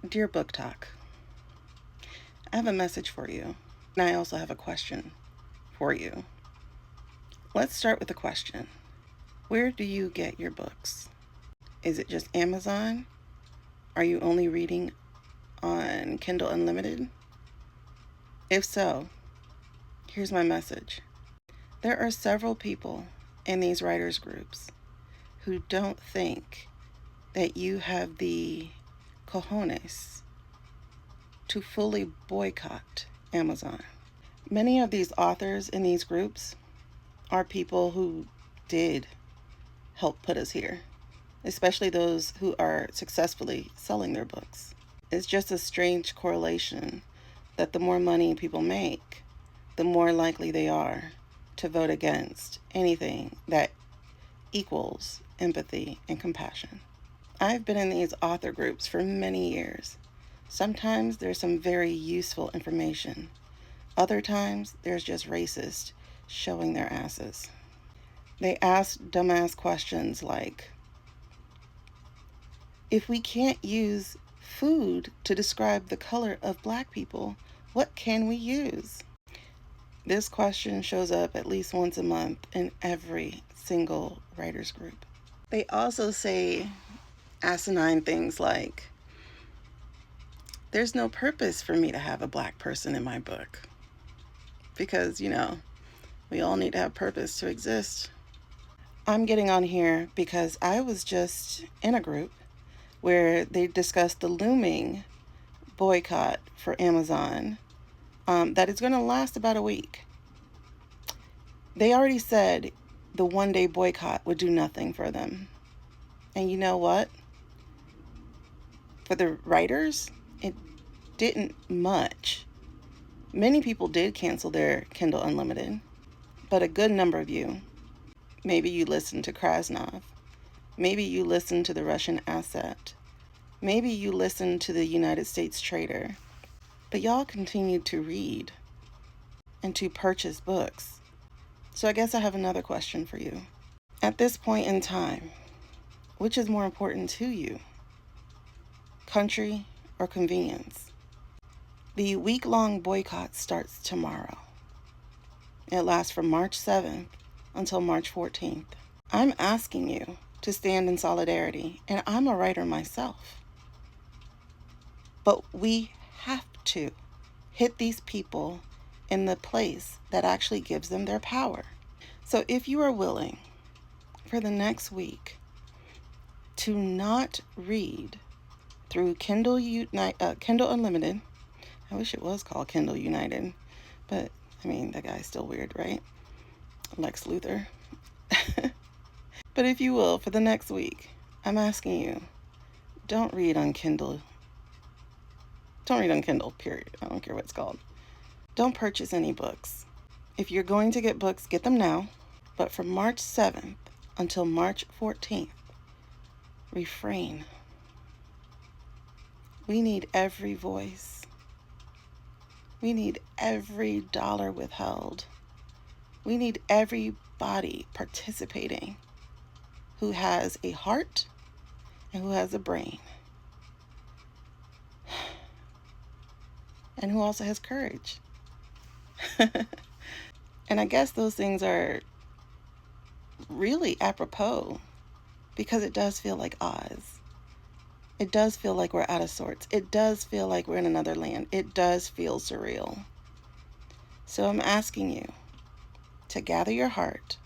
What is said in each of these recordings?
Dear Book Talk, I have a message for you, and I also have a question for you. Let's start with the question. Where do you get your books? Is it just Amazon? Are you only reading on Kindle Unlimited? If so, here's my message. There are several people in these writers' groups who don't think that you have the cojones to fully boycott Amazon. Many of these authors in these groups are people who did help put us here, especially those who are successfully selling their books. It's just a strange correlation that the more money people make, the more likely they are to vote against anything that equals empathy and compassion. I've been in these author groups for many years. Sometimes there's some very useful information. Other times there's just racists showing their asses. They ask dumbass questions like, if we can't use food to describe the color of black people, what can we use? This question shows up at least once a month in every single writers group. They also say asinine things like, there's no purpose for me to have a black person in my book. Because, we all need to have purpose to exist. I'm getting on here because I was just in a group where they discussed the looming boycott for Amazon that is going to last about a week. They already said the one-day boycott would do nothing for them. And you know what? For the writers, it didn't much. Many people did cancel their Kindle Unlimited, but a good number of you, maybe you listened to Krasnov, maybe you listened to the Russian Asset, maybe you listened to the United States Trader, but y'all continued to read and to purchase books. So I guess I have another question for you. At this point in time, which is more important to you? Country or convenience? The week-long boycott starts tomorrow. It lasts from March 7th until March 14th. I'm asking you to stand in solidarity, and I'm a writer myself. But we have to hit these people in the place that actually gives them their power. So if you are willing for the next week to not read through Kindle Unlimited, I wish it was called Kindle United, but that guy's still weird, right? Lex Luthor. But if you will, for the next week, I'm asking you, don't read on Kindle. Don't read on Kindle, period. I don't care what it's called. Don't purchase any books. If you're going to get books, get them now. But from March 7th until March 14th, refrain. We need every voice. We need every dollar withheld. We need everybody participating who has a heart and who has a brain. And who also has courage. And I guess those things are really apropos because it does feel like Oz. It does feel like we're out of sorts. It does feel like we're in another land. It does feel surreal. So I'm asking you to gather your heart,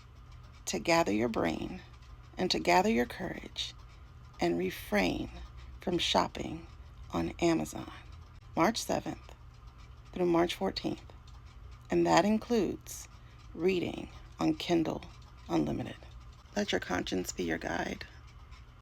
to gather your brain, and to gather your courage and refrain from shopping on Amazon March 7th through March 14th. And that includes reading on Kindle Unlimited. Let your conscience be your guide.